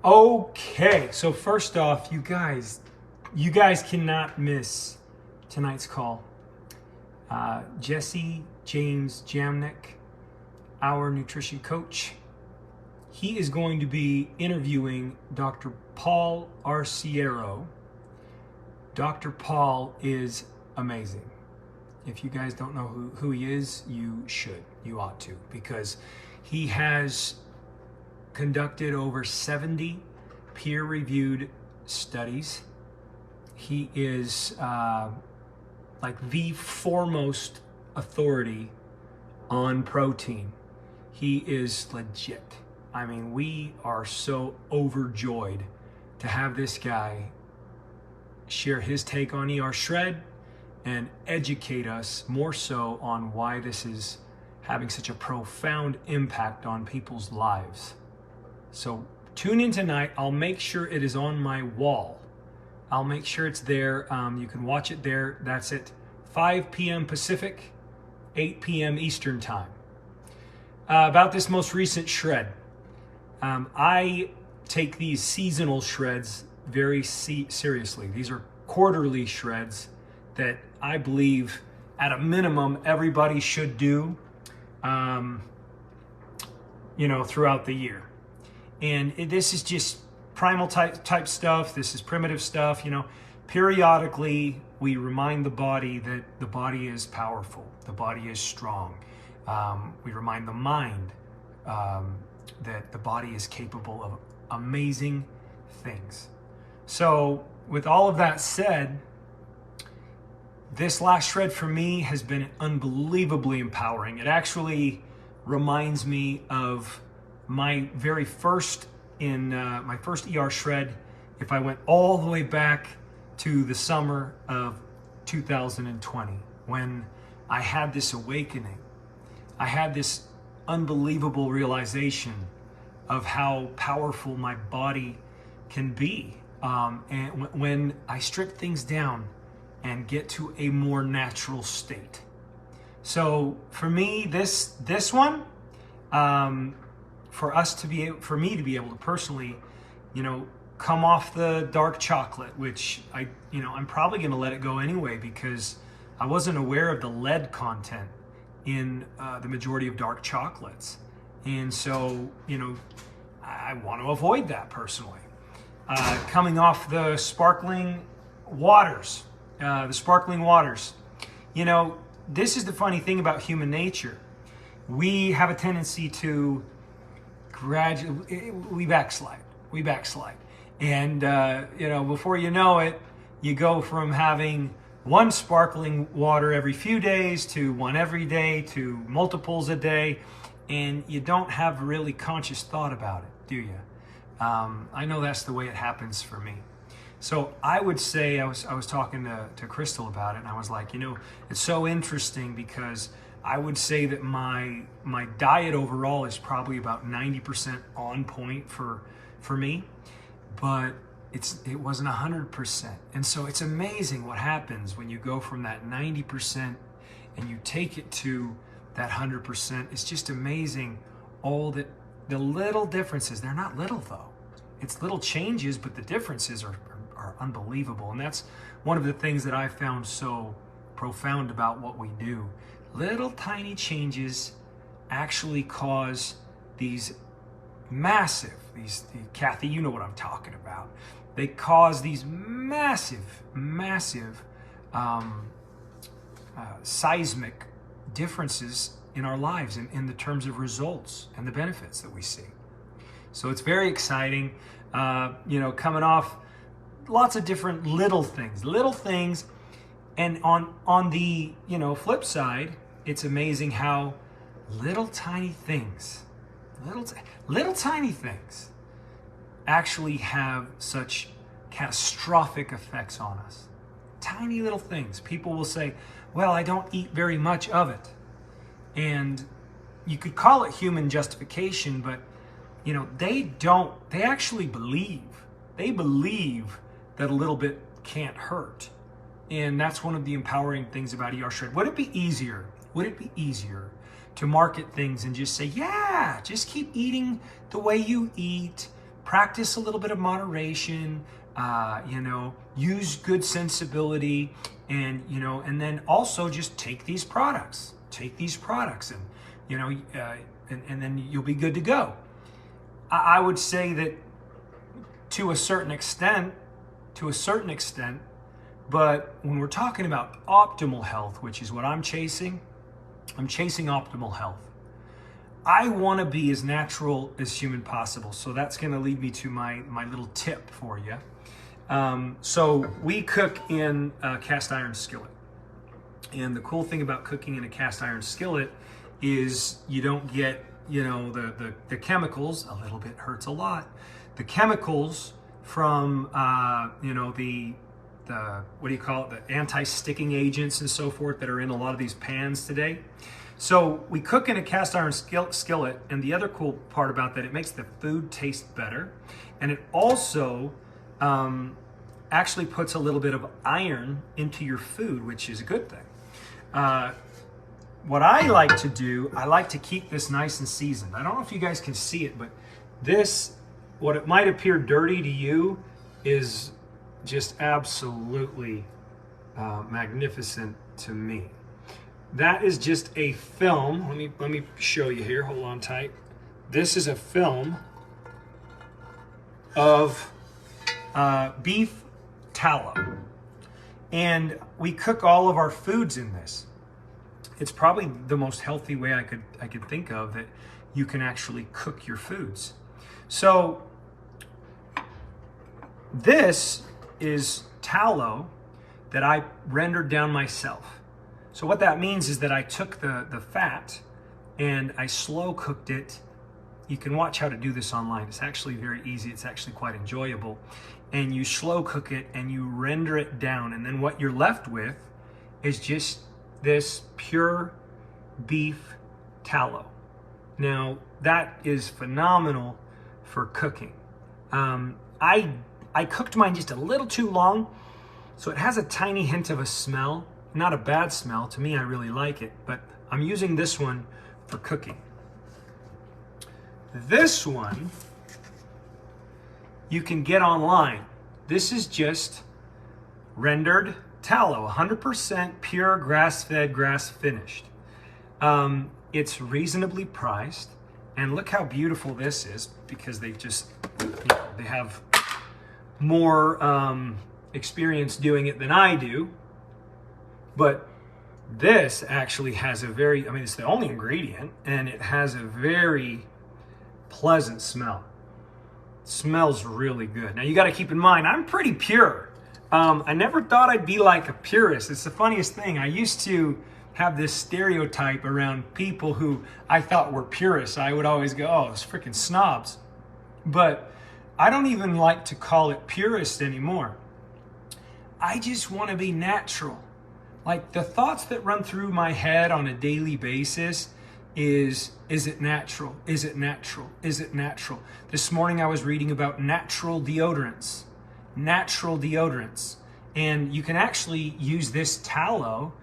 Okay, so first off, you guys cannot miss tonight's call. Jesse James Jamnick, our nutrition coach, he is going to be interviewing Dr. Paul Arciero. Dr. Paul is amazing. If you guys don't know who he is, you should. You ought to, because he has conducted over 70 peer-reviewed studies. He is like the foremost authority on protein. He is legit. I mean, we are so overjoyed to have this guy share his take on ER Shred and educate us more so on why this is having such a profound impact on people's lives. So tune in tonight. I'll make sure it is on my wall. I'll make sure it's there. You can watch it there. That's at 5 p.m. Pacific, 8 p.m. Eastern Time. About this most recent shred. I take these seasonal shreds very seriously. These are quarterly shreds that I believe at a minimum everybody should do, throughout the year. And this is just primal type stuff. This is primitive stuff. Periodically we remind the body that the body is powerful. The body is strong. We remind the mind that the body is capable of amazing things. So with all of that said, this last shred for me has been unbelievably empowering. It actually reminds me of my very first my first ER shred. If I went all the way back to the summer of 2020, when I had this awakening, I had this unbelievable realization of how powerful my body can be. And when I strip things down and get to a more natural state. So for me, this one, for me to be able to personally, come off the dark chocolate, which I'm probably going to let it go anyway, because I wasn't aware of the lead content in the majority of dark chocolates. And so, I want to avoid that personally. Coming off the sparkling waters, this is the funny thing about human nature. We have a tendency to we backslide. And, before you know it, you go from having one sparkling water every few days to one every day to multiples a day. And you don't have really conscious thought about it, do you? I know that's the way it happens for me. So I would say, I was talking to Crystal about it, and I was like, it's so interesting, because I would say that my diet overall is probably about 90% on point for me, but it wasn't 100%. And so it's amazing what happens when you go from that 90% and you take it to that 100%. It's just amazing all the little differences. They're not little though. It's little changes, but the differences are unbelievable. And that's one of the things that I found so profound about what we do. Little tiny changes actually cause these massive, Kathy, you know what I'm talking about. They cause these massive seismic differences in our lives in the terms of results and the benefits that we see. So it's very exciting, coming off lots of different little things. And on the, flip side, it's amazing how little tiny things actually have such catastrophic effects on us. Tiny little things. People will say, well, I don't eat very much of it. And you could call it human justification, but they actually believe that a little bit can't hurt. And that's one of the empowering things about ER Shred. Would it be easier to market things and just say, yeah, just keep eating the way you eat, practice a little bit of moderation, use good sensibility, and, and then also just take these products and, and then you'll be good to go. I would say that to a certain extent, but when we're talking about optimal health, which is what I'm chasing optimal health. I want to be as natural as human possible. So that's going to lead me to my little tip for you. So we cook in a cast iron skillet. And the cool thing about cooking in a cast iron skillet is you don't get, the chemicals. A little bit hurts a lot. The chemicals from, the what do you call it? The anti-sticking agents and so forth that are in a lot of these pans today. So we cook in a cast iron skillet, and the other cool part about that, it makes the food taste better, and it also actually puts a little bit of iron into your food, which is a good thing. What I like to do, I like to keep this nice and seasoned. I don't know if you guys can see it, but this, what it might appear dirty to you, is just absolutely magnificent to me. That is just a film. Let me show you here. Hold on tight. This is a film of beef tallow, and we cook all of our foods in this. It's probably the most healthy way I could think of that you can actually cook your foods. So this is tallow that I rendered down myself. So what that means is that I took the fat and I slow cooked it. You can watch how to do this online. It's actually very easy. It's actually quite enjoyable. And you slow cook it and you render it down. And then what you're left with is just this pure beef tallow. Now, that is phenomenal for cooking. I cooked mine just a little too long, so it has a tiny hint of a smell. Not a bad smell. To me, I really like it, but I'm using this one for cooking. This one you can get online. This is just rendered tallow, 100% pure grass-fed, grass-finished. It's reasonably priced, and look how beautiful this is, because they just, they have more experience doing it than I do. But this actually has a very, it's the only ingredient, and it has a very pleasant smell. It smells really good. Now you got to keep in mind, I'm pretty pure. I never thought I'd be like a purist. It's the funniest thing. I used to have this stereotype around people who I thought were purists. I would always go, oh, those freaking snobs. But I don't even like to call it purist anymore. I just want to be natural. Like, the thoughts that run through my head on a daily basis is it natural? Is it natural? Is it natural? This morning I was reading about natural deodorants. Natural deodorants. And you can actually use this tallow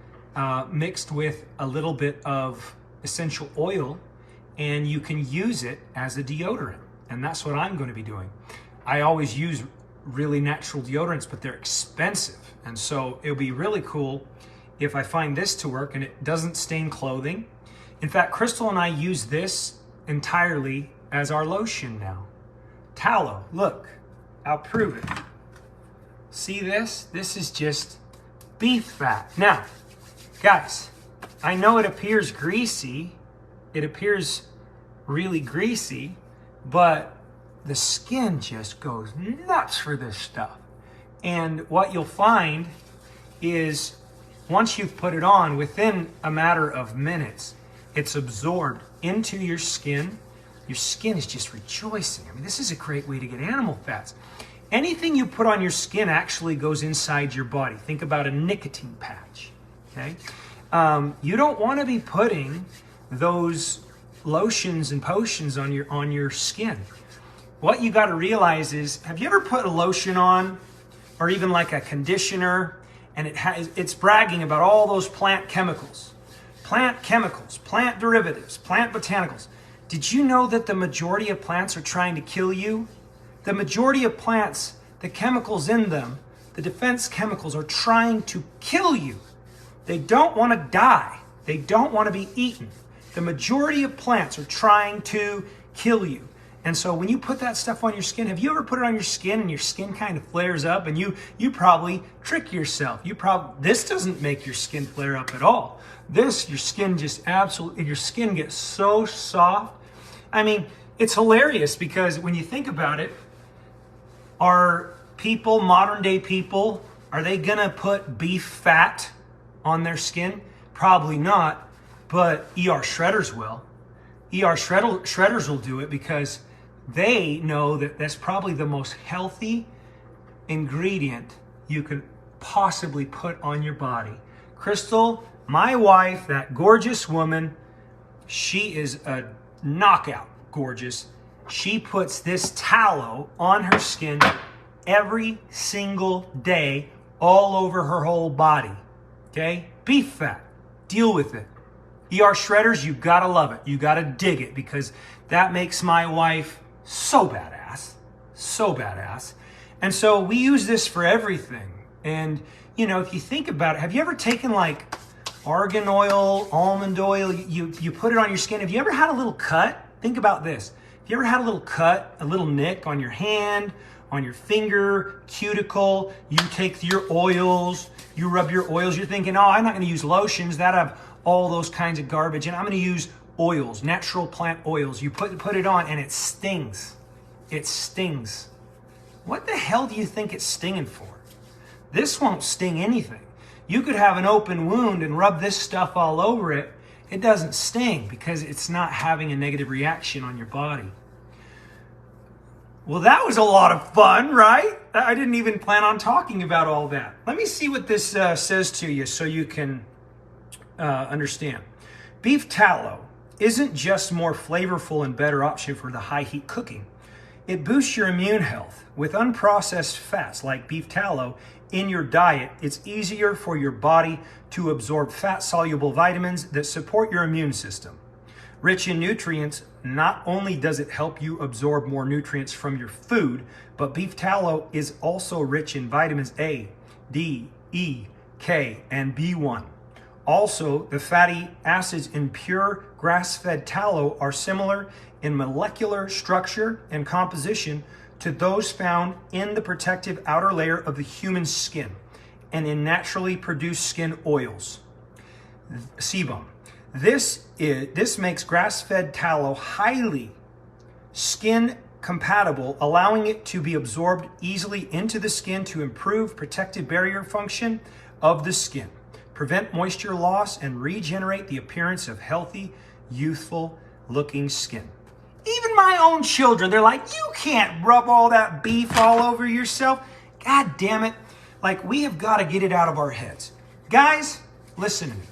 mixed with a little bit of essential oil, and you can use it as a deodorant. And that's what I'm going to be doing. I always use really natural deodorants, but they're expensive. And so it'll be really cool if I find this to work and it doesn't stain clothing. In fact, Crystal and I use this entirely as our lotion now. Tallow, look, I'll prove it. See this? This is just beef fat. Now, guys, I know it appears greasy. It appears really greasy, but the skin just goes nuts for this stuff. And what you'll find is once you've put it on, within a matter of minutes, it's absorbed into your skin. Your skin is just rejoicing. This is a great way to get animal fats. Anything you put on your skin actually goes inside your body. Think about a nicotine patch, okay? You don't want to be putting those lotions and potions on your skin. What you got to realize is, have you ever put a lotion on, or even like a conditioner, and it's bragging about all those plant chemicals, plant derivatives, plant botanicals? Did you know that the majority of plants are trying to kill you? The majority of plants, the chemicals in them, the defense chemicals, are trying to kill you. They don't want to die. They don't want to be eaten. The majority of plants are trying to kill you. And so when you put that stuff on your skin, have you ever put it on your skin and your skin kind of flares up and you probably trick yourself. This doesn't make your skin flare up at all. Your skin your skin gets so soft. I mean, it's hilarious because when you think about it, are people, modern day people, are they gonna put beef fat on their skin? Probably not, but ER shredders will. Shredders will do it because they know that that's probably the most healthy ingredient you could possibly put on your body. Crystal, my wife, that gorgeous woman, she is a knockout gorgeous. She puts this tallow on her skin every single day, all over her whole body. Okay? Beef fat. Deal with it. ER shredders, you gotta love it. You gotta dig it because that makes my wife so badass. So badass. And so we use this for everything. And, you know, if you think about it, have you ever taken like argan oil, almond oil, you put it on your skin? Have you ever had a little cut? Think about this. Have you ever had a little cut, a little nick on your hand, on your finger, cuticle? You take your oils, you rub your oils. You're thinking, oh, I'm not going to use lotions that have all those kinds of garbage, and I'm going to use oils, natural plant oils. You put it on and it stings. It stings. What the hell do you think it's stinging for? This won't sting anything. You could have an open wound and rub this stuff all over it. It doesn't sting because it's not having a negative reaction on your body. Well, that was a lot of fun, right? I didn't even plan on talking about all that. Let me see what this says to you so you can understand. Beef tallow isn't just more flavorful and better option for the high heat cooking. It boosts your immune health. With unprocessed fats like beef tallow in your diet, it's easier for your body to absorb fat-soluble vitamins that support your immune system. Rich in nutrients, not only does it help you absorb more nutrients from your food, but beef tallow is also rich in vitamins A, D, E, K, and B1. Also, the fatty acids in pure grass-fed tallow are similar in molecular structure and composition to those found in the protective outer layer of the human skin and in naturally produced skin oils. Sebum. This makes grass-fed tallow highly skin compatible, allowing it to be absorbed easily into the skin to improve protective barrier function of the skin, prevent moisture loss, and regenerate the appearance of healthy, youthful looking skin. Even my own children, they're like, you can't rub all that beef all over yourself. God damn it. Like, we have got to get it out of our heads. Guys, listen to me.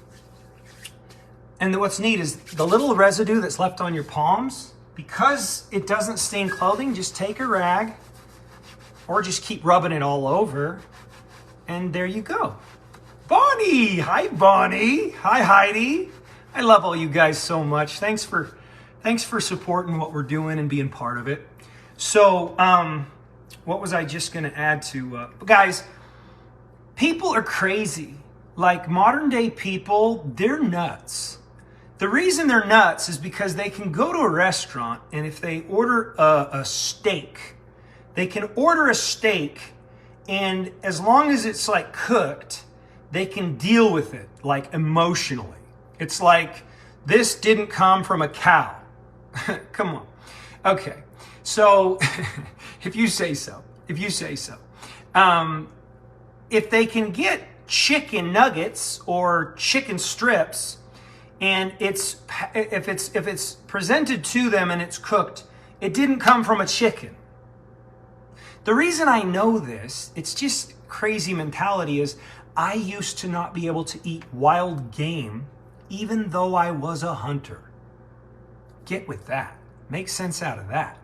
And what's neat is the little residue that's left on your palms, because it doesn't stain clothing, just take a rag or just keep rubbing it all over. And there you go. Bonnie! Hi, Bonnie. Hi, Heidi. I love all you guys so much. Thanks for supporting what we're doing and being part of it. So, what was I just going to add to... guys, people are crazy. Like, modern day people, they're nuts. The reason they're nuts is because they can go to a restaurant, and if they order a steak, they can order a steak, and as long as it's, like, cooked, they can deal with it, like, emotionally. It's like, this didn't come from a cow. Come on. Okay. So, if you say so. If they can get chicken nuggets or chicken strips, and if it's presented to them and it's cooked, it didn't come from a chicken. The reason I know this, it's just crazy mentality, is I used to not be able to eat wild game even though I was a hunter. Get with that. Make sense out of that.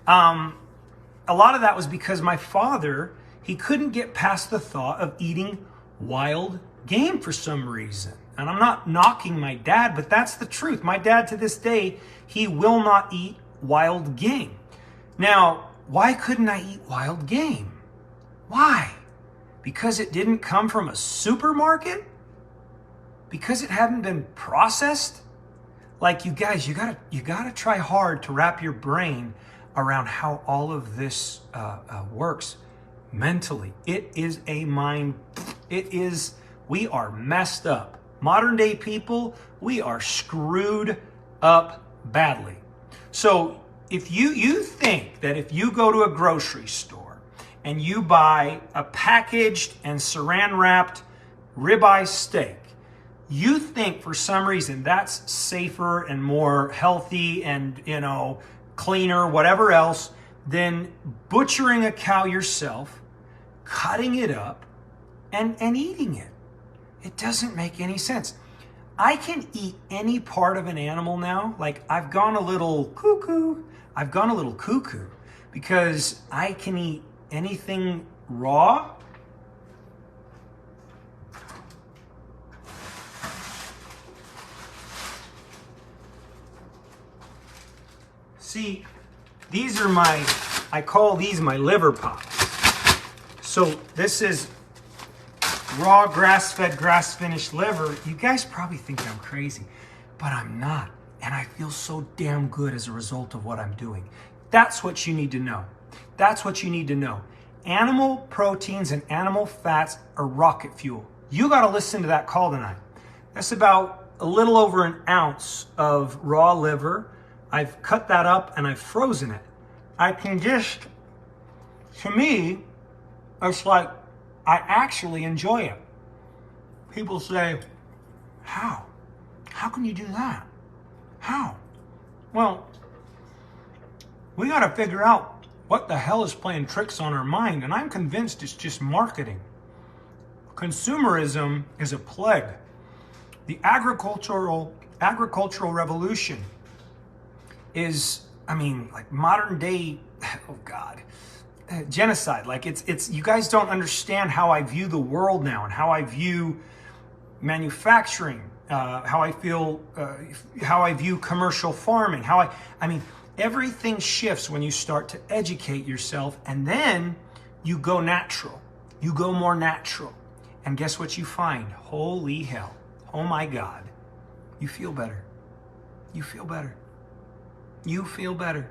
A lot of that was because my father, he couldn't get past the thought of eating wild game for some reason. And I'm not knocking my dad, but that's the truth. My dad, to this day, he will not eat wild game. Now, why couldn't I eat wild game? Why? Because it didn't come from a supermarket? Because it hadn't been processed? Like, you guys, you gotta try hard to wrap your brain around how all of this works mentally. It is we are messed up. Modern day people, we are screwed up badly. So if you think that if you go to a grocery store and you buy a packaged and saran wrapped ribeye steak, you think for some reason that's safer and more healthy and, cleaner, whatever else, than butchering a cow yourself, cutting it up, and eating it. It doesn't make any sense. I can eat any part of an animal now. Like, I've gone a little cuckoo because I can eat anything raw. See, these are I call these my liver pops. So this is raw grass-fed, grass-finished liver. You guys probably think I'm crazy, but I'm not. And I feel so damn good as a result of what I'm doing. That's what you need to know. That's what you need to know. Animal proteins and animal fats are rocket fuel. You got to listen to that call tonight. That's about a little over an ounce of raw liver. I've cut that up and I've frozen it. I can to me, it's like I actually enjoy it. People say, how? How can you do that? How? Well, we got to figure out what the hell is playing tricks on our mind, and I'm convinced it's just marketing. Consumerism is a plague. The agricultural revolution is, like modern day, oh God, genocide. Like it's you guys don't understand how I view the world now and how I view manufacturing, how I view commercial farming, everything shifts when you start to educate yourself, and then you go natural. You go more natural. And guess what you find? Holy hell. Oh my God. You feel better. You feel better. You feel better.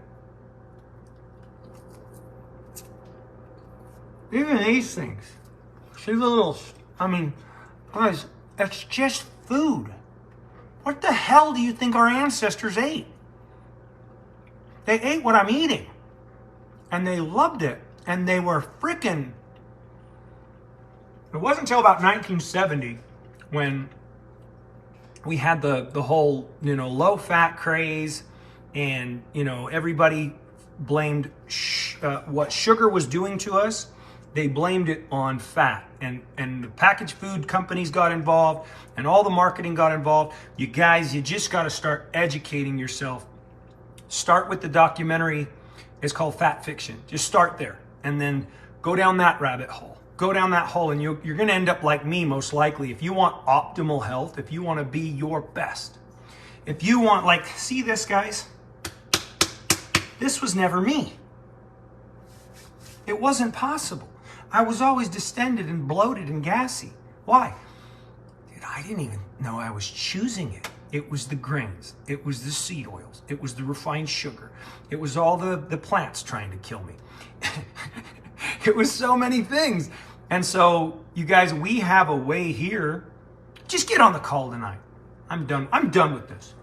Even these things. See the little, guys, that's just food. What the hell do you think our ancestors ate? They ate what I'm eating. And they loved it. And they were freaking... It wasn't until about 1970 when we had the whole, low-fat craze, and, everybody blamed what sugar was doing to us. They blamed it on fat, and the packaged food companies got involved, and all the marketing got involved. You guys, you just got to start educating yourself. Start with the documentary. It's called Fat Fiction. Just start there, and then go down that rabbit hole. Go down that hole, and you're going to end up like me, most likely. If you want optimal health, if you want to be your best, if you want, see this, guys? This was never me. It wasn't possible. I was always distended and bloated and gassy. Why? Dude, I didn't even know I was choosing it. It was the grains. It was the seed oils. It was the refined sugar. It was all the plants trying to kill me. It was so many things. And so, you guys, we have a way here. Just get on the call tonight. I'm done. I'm done with this.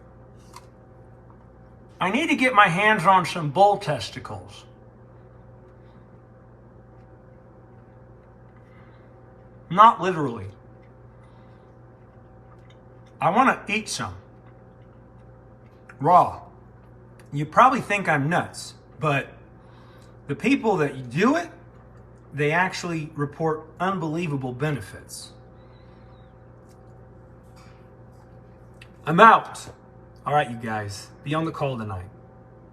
I need to get my hands on some bull testicles. Not literally. I want to eat some. Raw. You probably think I'm nuts, but the people that do it, they actually report unbelievable benefits. I'm out. All right, you guys, be on the call tonight.